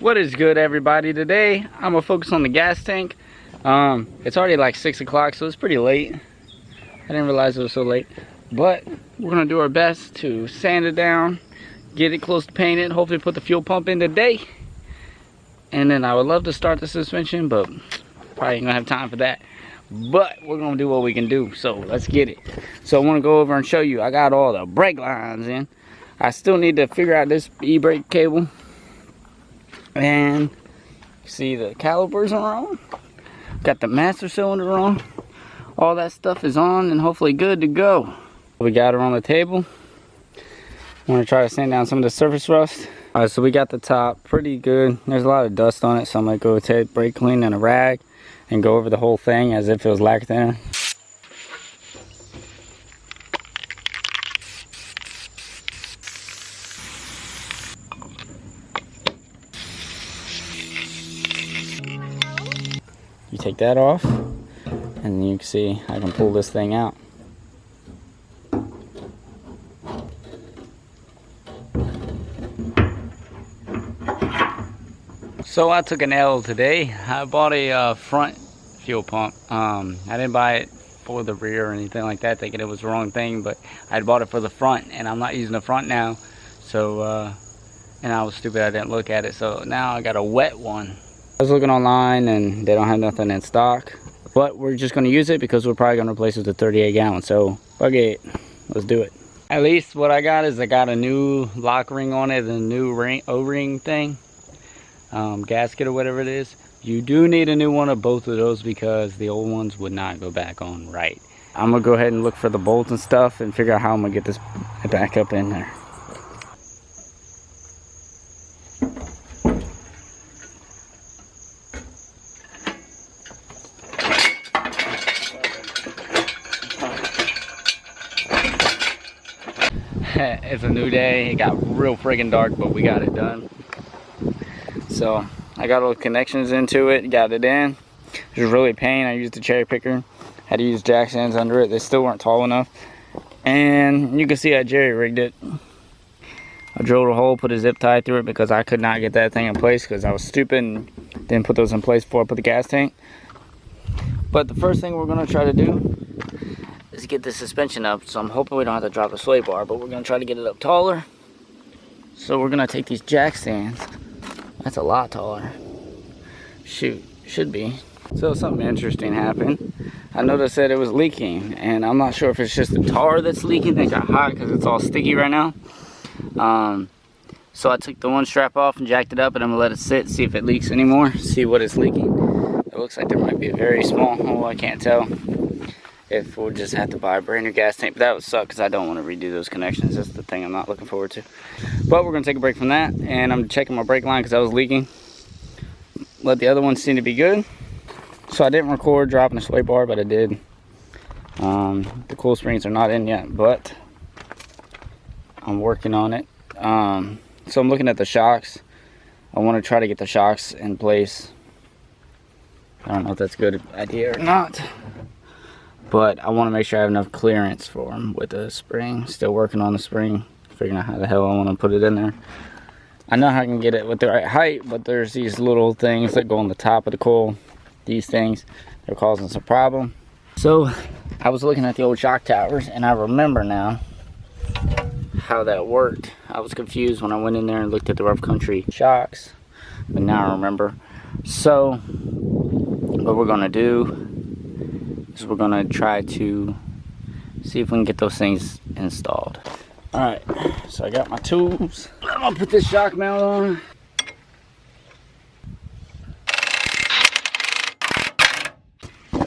What is good, everybody? Today I'm gonna focus on the gas tank. It's already like 6 o'clock, so it's pretty late. I didn't realize it was so late, but we're gonna do our best to sand it down, get it close to painted, hopefully put the fuel pump in today. And then I would love to start the suspension, but probably ain't gonna have time for that. But we're gonna do what we can do, so let's get it. So I want to go over and show you. I got all the brake lines in. I still need to figure out this e-brake cable. And see, the calipers are on. Got the master cylinder on. All that stuff is on and hopefully good to go. We got her on the table. I'm gonna try to sand down some of the surface rust. All right, so we got the top pretty good. There's a lot of dust on it, so I'm gonna go take brake clean and a rag and go over the whole thing as if it was lac thinner. You take that off, and you can see I can pull this thing out. So I took an L today. I bought a front fuel pump. I didn't buy it for the rear or anything like that, thinking it was the wrong thing, but I bought it for the front, and I'm not using the front now. So, and I was stupid, I didn't look at it. So now I got a wet one. I was looking online and they don't have nothing in stock, but we're just going to use it because we're probably going to replace it with a 38 gallon. So fuck it, let's do it. At least what I got is I got a new lock ring on it, and a new O-ring thing, gasket or whatever it is. You do need a new one of both of those because the old ones would not go back on right. I'm gonna go ahead and look for the bolts and stuff and figure out how I'm gonna get this back up in there. It's a new day. It got real friggin' dark, but we got it done. So I got all the connections into it, got it in. It was really a pain. I used the cherry picker, had to use jack stands under it. They still weren't tall enough, and you can see I jerry rigged it. I drilled a hole, put a zip tie through it because I could not get that thing in place because I was stupid and didn't put those in place before I put the gas tank. But the first thing we're gonna try to do is get the suspension up, so I'm hoping we don't have to drop the sway bar, but we're gonna try to get it up taller. So we're gonna take these jack stands. That's a lot taller. Shoot, should be. So something interesting happened. I noticed that it was leaking, and I'm not sure if it's just the tar that's leaking. It got hot because it's all sticky right now. So I took the one strap off and jacked it up, and I'm gonna let it sit, see if it leaks anymore, see what it's leaking. It looks like there might be a very small hole, I can't tell. If we'll just have to buy a brand new gas tank, but that would suck because I don't want to redo those connections. That's the thing I'm not looking forward to. But we're gonna take a break from that, and I'm checking my brake line because I was leaking. Let the other one seem to be good. So I didn't record dropping the sway bar, but I did. The coil springs are not in yet, but I'm working on it. So I'm looking at the shocks. I want to try to get the shocks in place. I don't know if that's a good idea or not, but I want to make sure I have enough clearance for them with the spring. Still working on the spring, figuring out how the hell I want to put it in there. I know how I can get it with the right height, but there's these little things that go on the top of the coil. These things, they're causing some problem. So I was looking at the old shock towers, and I remember now how that worked. I was confused when I went in there and looked at the Rough Country shocks, but now I remember. So what we're gonna do is we're gonna try to see if we can get those things installed. All right, so I got my tools. I'm gonna put this shock mount on.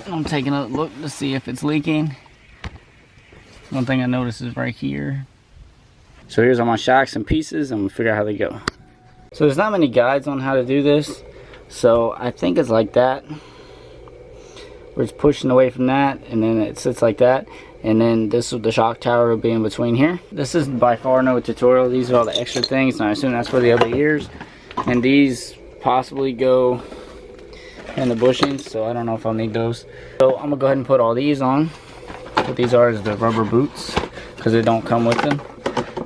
I'm taking a look to see if it's leaking. One thing I noticed is right here. So here's all my shocks and pieces. I'm gonna figure out how they go. So there's not many guides on how to do this. So I think it's like that. Where it's pushing away from that, and then it sits like that, and then the shock tower will be in between here. This is by far no tutorial. These are all the extra things, and I assume that's for the other ears. And these possibly go in the bushings, so I don't know if I'll need those. So I'm gonna go ahead and put all these on. What these are is the rubber boots, because they don't come with them.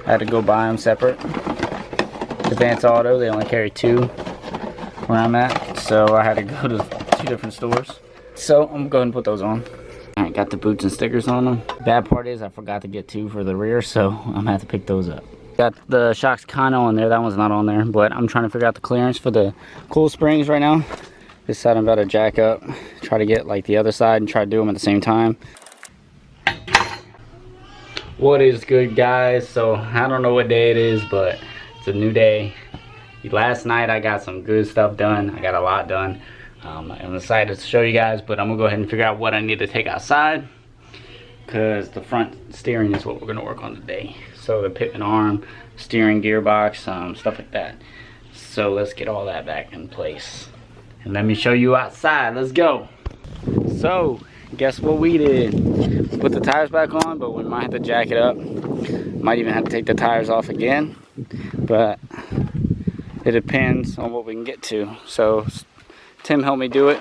I had to go buy them separate. Advance Auto, they only carry 2. where I'm at, so I had to go to 2 different stores. So I'm gonna go ahead and put those on. Alright, got the boots and stickers on them. Bad part is I forgot to get 2 for the rear, so I'm gonna have to pick those up. Got the shocks kind of on there, that one's not on there, but I'm trying to figure out the clearance for the coil springs right now. This side I'm about to jack up, try to get like the other side and try to do them at the same time. What is good, guys? So I don't know what day it is, but it's a new day. Last night I got some good stuff done. I got a lot done. I'm excited to show you guys, but I'm gonna go ahead and figure out what I need to take outside, because the front steering is what we're gonna work on today. So the Pitman arm, steering gearbox, stuff like that. So let's get all that back in place. And let me show you outside, let's go. So, guess what we did? Put the tires back on, but we might have to jack it up. Might even have to take the tires off again. But it depends on what we can get to. So Tim helped me do it.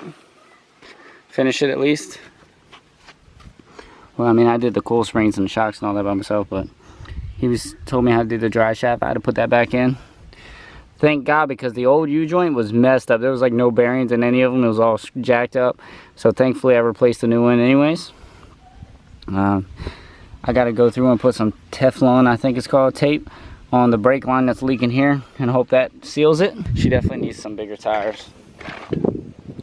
Finish it at least. Well, I mean, I did the coil springs and the shocks and all that by myself, but he told me how to do the dry shaft. I had to put that back in. Thank God, because the old U-joint was messed up. There was like no bearings in any of them. It was all jacked up. So thankfully I replaced the new one anyways. I got to go through and put some Teflon, I think it's called, tape on the brake line that's leaking here and hope that seals it. She definitely needs some bigger tires,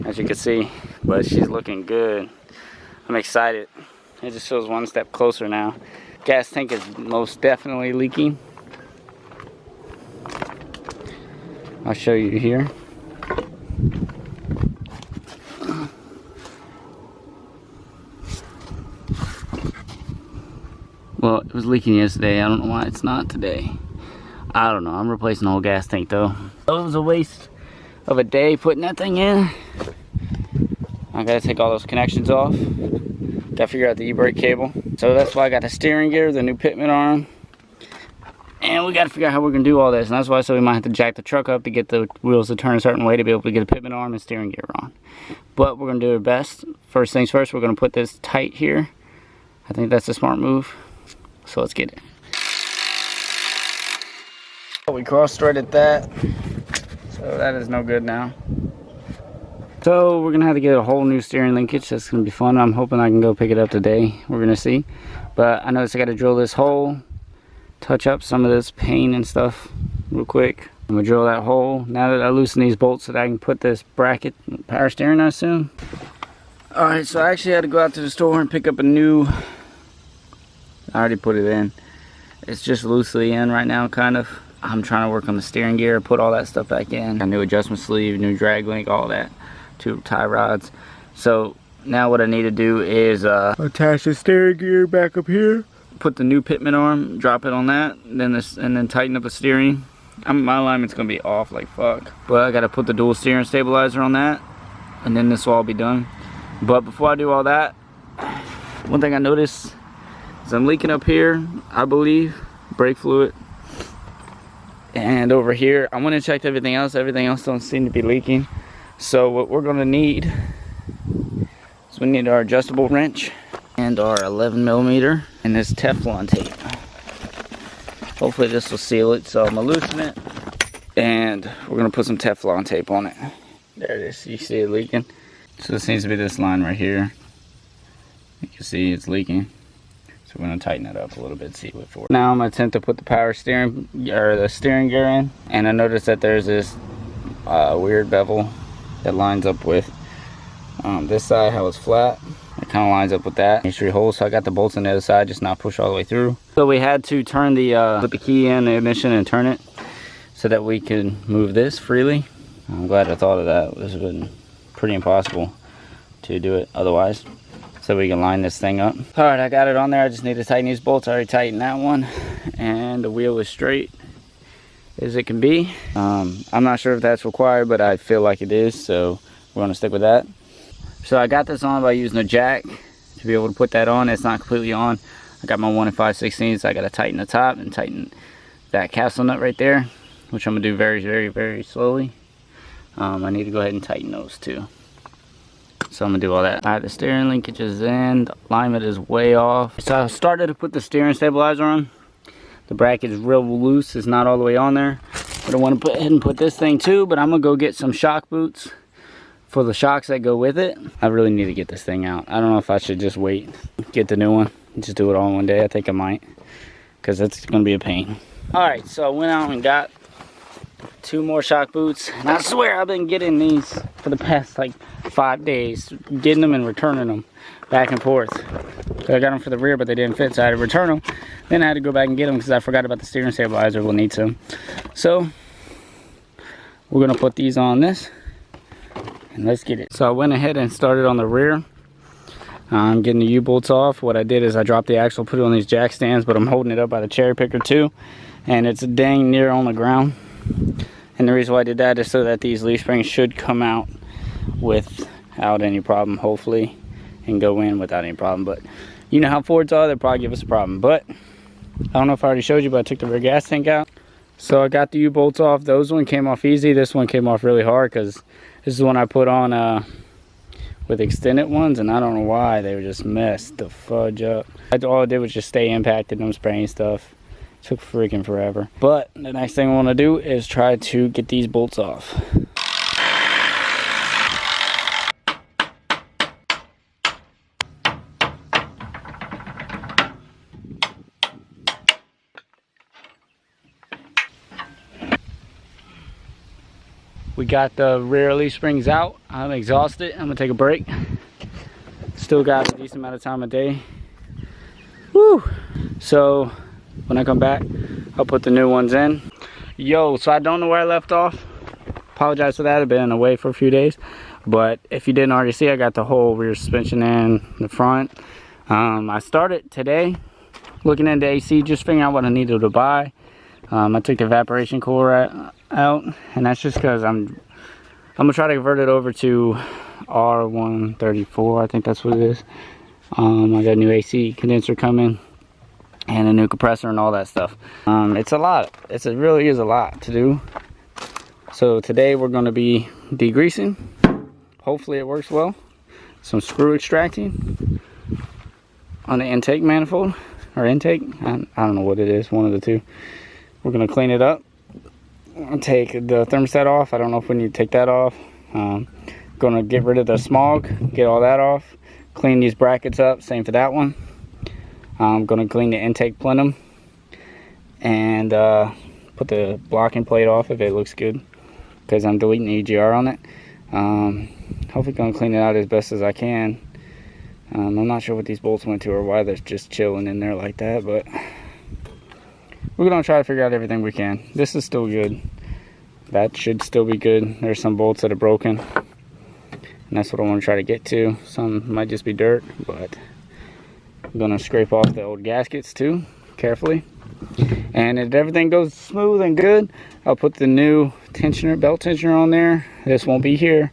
as you can see, but she's looking good. I'm excited. It just feels one step closer now. Gas tank is most definitely leaking. I'll show you here. Well, it was leaking yesterday. I don't know why it's not today. I don't know. I'm replacing the whole gas tank though. It was a waste of a day putting that thing in. I gotta take all those connections off. Gotta figure out the e-brake cable. So that's why I got the steering gear, the new Pitman arm. And we gotta figure out how we're gonna do all this. And that's why I said we might have to jack the truck up to get the wheels to turn a certain way to be able to get a Pitman arm and steering gear on. But we're gonna do our best. First things first, we're gonna put this tight here. I think that's a smart move. So let's get it. We cross-threaded that. So that is no good now. So we're gonna have to get a whole new steering linkage. That's gonna be fun. I'm hoping I can go pick it up today. We're gonna see. But I noticed I gotta drill this hole, touch up some of this paint and stuff real quick. I'm gonna drill that hole. Now that I loosen these bolts so that I can put this bracket, power steering, I assume. Alright, so I actually had to go out to the store and pick up a new, I already put it in. It's just loosely in right now, kind of. I'm trying to work on the steering gear, put all that stuff back in. A new adjustment sleeve, new drag link, all that. 2 tie rods. So now what I need to do is attach the steering gear back up here. Put the new Pitman arm, drop it on that, and then tighten up the steering. My alignment's gonna be off like fuck. But I gotta put the dual steering stabilizer on that, and then this will all be done. But before I do all that, one thing I noticed is I'm leaking up here, I believe, brake fluid. And over here, I went and checked everything else. Everything else don't seem to be leaking. So what we're gonna need is we need our adjustable wrench and our 11mm and this Teflon tape. Hopefully this will seal it. So I'm gonna loosen it and we're gonna put some Teflon tape on it. There it is, you see it leaking? So this needs to be this line right here. You can see it's leaking. So we're gonna tighten it up a little bit, see what for. Now I'm gonna attempt to put the power steering, or the steering gear in. And I noticed that there's this weird bevel that lines up with this side, how it's flat. It kind of lines up with that. Make sure you hold. So I got the bolts on the other side, just not push all the way through. So we had to turn the, put the key in the ignition and turn it so that we can move this freely. I'm glad I thought of that. This has been pretty impossible to do it otherwise. So we can line this thing up. All right, I got it on there. I just need to tighten these bolts. I already tightened that one. And the wheel is straight as it can be. I'm not sure if that's required, but I feel like it is, so we're gonna stick with that. So I got this on by using a jack to be able to put that on. It's not completely on. I got my 1 5/16, so I gotta tighten the top and tighten that castle nut right there, which I'm gonna do very, very, very slowly. I need to go ahead and tighten those too. So I'm gonna do all that. All right, the steering linkage is in, the alignment is way off. So I started to put the steering stabilizer on. The bracket is real loose, it's not all the way on there. But I want to put ahead and put this thing too, but I'm gonna go get some shock boots for the shocks that go with it. I really need to get this thing out. I don't know if I should just wait, get the new one, just do it all in one day. I think I might, because it's gonna be a pain. All right, so I went out and got 2 more shock boots, and I swear I've been getting these for the past like 5 days, getting them and returning them back and forth. So I got them for the rear, but they didn't fit, so I had to return them. Then I had to go back and get them because I forgot about the steering stabilizer. We'll need some. So we're gonna put these on this, and let's get it. So I went ahead and started on the rear. I'm getting the U-bolts off. What I did is I dropped the axle, put it on these jack stands, but I'm holding it up by the cherry picker too, and it's dang near on the ground. And the reason why I did that is so that these leaf springs should come out without any problem, hopefully, and go in without any problem. But you know how Fords are, they'll probably give us a problem. But I don't know if I already showed you, but I took the rear gas tank out. So I got the U-bolts off. Those one came off easy. This one came off really hard because this is the one I put on with extended ones, and I don't know why they were just messed the fudge up. All I did was just stay impacted, no spraying stuff. Took freaking forever. But the next thing I want to do is try to get these bolts off. We got the rear leaf springs out. I'm exhausted. I'm gonna take a break. Still got a decent amount of time a day. Woo! So when I come back, I'll put the new ones in. Yo, so I don't know where I left off. Apologize for that. I've been away for a few days. But if you didn't already see, I got the whole rear suspension in the front. I started today looking into AC, just figuring out what I needed to buy. I took the evaporation core out, and that's just because I'm gonna try to convert it over to R134. I think that's what it is. I got a new AC condenser coming and a new compressor and all that stuff. It's a lot. It really is a lot to do. So today we're going to be degreasing. Hopefully it works well. Some screw extracting on the intake manifold or intake. I don't know what it is. One of the two. We're going to clean it up. I'll take the thermostat off. I don't know if we need to take that off. Going to get rid of the smog. Get all that off. Clean these brackets up. Same for that one. I'm going to clean the intake plenum and put the blocking plate off if it looks good, because I'm deleting the EGR on it. Hopefully going to clean it out as best as I can. I'm not sure what these bolts went to or why they're just chilling in there like that, but we're going to try to figure out everything we can. This is still good. That should still be good. There's some bolts that are broken, and that's what I want to try to get to. Some might just be dirt, but I'm gonna scrape off the old gaskets too, carefully. And if everything goes smooth and good, I'll put the new tensioner, belt tensioner on there. This won't be here.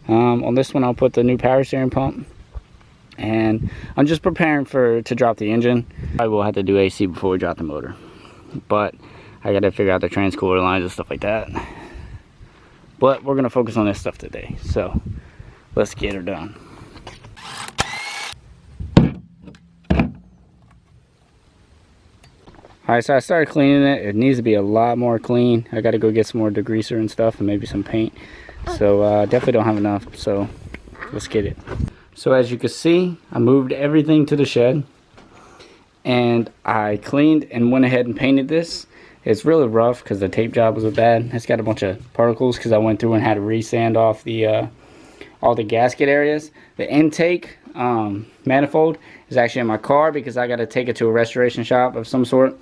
On this one, I'll put the new power steering pump. And I'm just preparing to drop the engine. I will have to do AC before we drop the motor. But I gotta figure out the transcooler lines and stuff like that. But we're gonna focus on this stuff today. So let's get her done. Alright, so I started cleaning it. It needs to be a lot more clean. I got to go get some more degreaser and stuff and maybe some paint. So definitely don't have enough, so let's get it. So as you can see, I moved everything to the shed. And I cleaned and went ahead and painted this. It's really rough because the tape job was bad. It's got a bunch of particles because I went through and had to re-sand off the all the gasket areas. The intake manifold is actually in my car because I got to take it to a restoration shop of some sort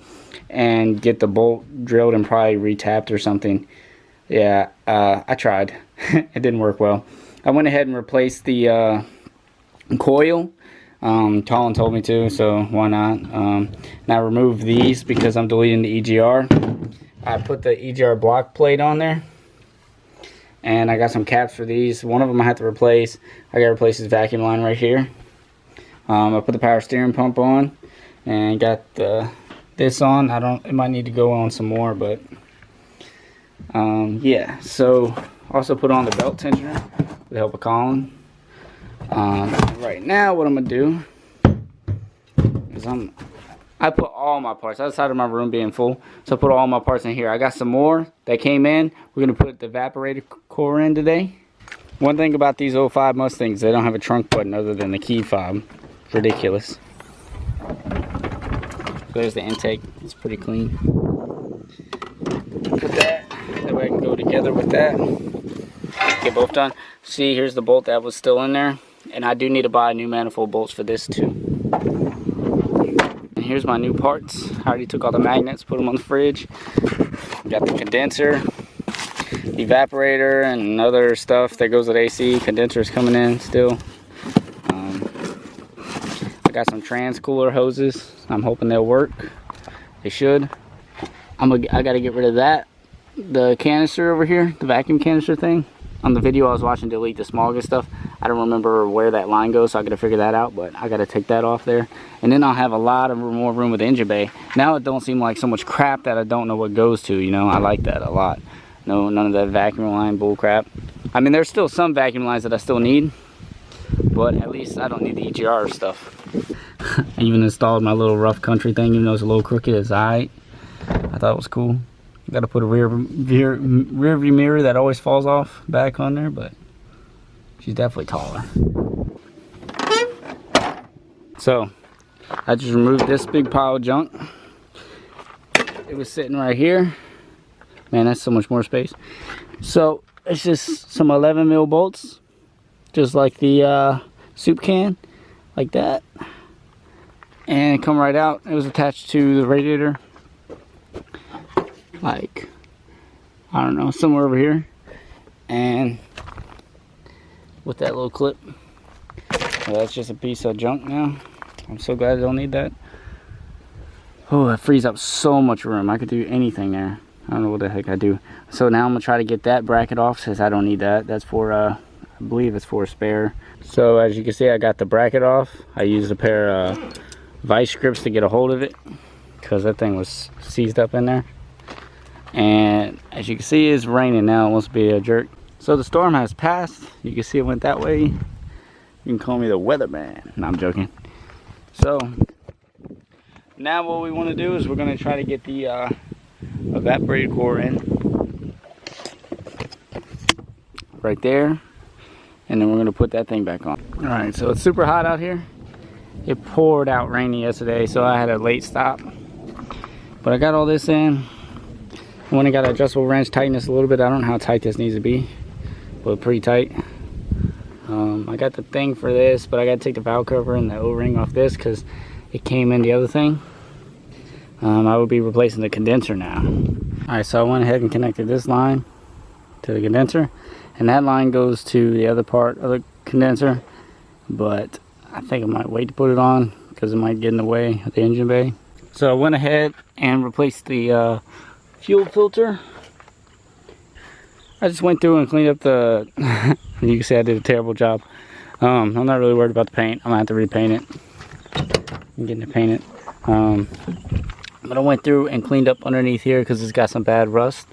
and get the bolt drilled and probably retapped or something. Yeah, I tried. It didn't work well. I went ahead and replaced the coil. Colin told me to, so why not? Now remove these because I'm deleting the EGR. I put the EGR block plate on there. And I got some caps for these. One of them I have to replace. I got to replace this vacuum line right here. I put the power steering pump on and got this on. It might need to go on some more, but yeah. So also put on the belt tensioner with the help of Colin. Right now what I'm gonna do is I'm I put all my parts outside of my room being full, so I put all my parts in here. I got some more that came in. We're gonna put the evaporator core in today. One thing about these 05 Mustangs, they don't have a trunk button other than the key fob. Ridiculous. There's the intake. It's pretty clean. Put that way I can go together with that. Get both done. See, here's the bolt that was still in there, and I do need to buy new manifold bolts for this too. And here's my new parts. I already took all the magnets, put them on the fridge. Got the condenser, evaporator, and other stuff that goes with AC. Condenser is coming in still. I got some trans cooler hoses. I'm hoping they'll work. They should. I gotta get rid of that. The canister over here, the vacuum canister thing. On the video I was watching delete the smallest stuff. I don't remember where that line goes, so I gotta figure that out, but I gotta take that off there. And then I'll have a lot of more room with the engine bay. Now it don't seem like so much crap that I don't know what goes to, you know. I like that a lot. No, none of that vacuum line bull crap. I mean, there's still some vacuum lines that I still need, but at least I don't need the EGR stuff. I even installed my little rough country thing, even though it's a little crooked. It's alright. I thought it was cool. Got to put a rear view mirror that always falls off back on there, but she's definitely taller. So I just removed this big pile of junk. It was sitting right here. Man, that's so much more space. So it's just some 11 mil bolts, just like the soup can, like that, and come right out. It was attached to the radiator, like, I don't know, somewhere over here, and with that little clip. Well, that's just a piece of junk now. I'm so glad I don't need that. Oh, that frees up so much room. I could do anything there. I don't know what the heck I do. So now I'm gonna try to get that bracket off, since I don't need that. That's for I believe it's for a spare. So as you can see, I got the bracket off. I used a pair of vice grips to get a hold of it, because that thing was seized up in there. And as you can see, it's raining now. It wants to be a jerk. So the storm has passed. You can see it went that way. You can call me the weatherman. No, I'm joking. So now what we want to do is we're going to try to get the evaporator core in right there, and then we're going to put that thing back on. All right, so it's super hot out here. It poured out rainy yesterday, so I had a late stop, but I got all this in. When I got an adjustable wrench, tighten this a little bit. I don't know how tight this needs to be, but pretty tight. I got the thing for this, but I got to take the valve cover and the O-ring off this because it came in the other thing. I will be replacing the condenser now. Alright, so I went ahead and connected this line to the condenser, and that line goes to the other part of the condenser, but I think I might wait to put it on because it might get in the way of the engine bay. So I went ahead and replaced the fuel filter. I just went through and cleaned up the you can see I did a terrible job. I'm not really worried about the paint. I'm gonna have to repaint it. I'm getting to paint it. But I went through and cleaned up underneath here because it's got some bad rust.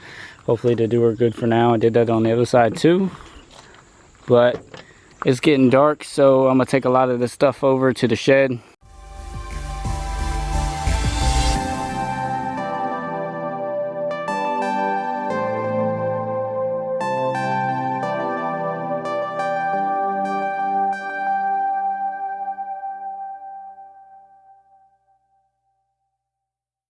Hopefully to do her good for now. I did that on the other side too. But it's getting dark, so I'm gonna take a lot of this stuff over to the shed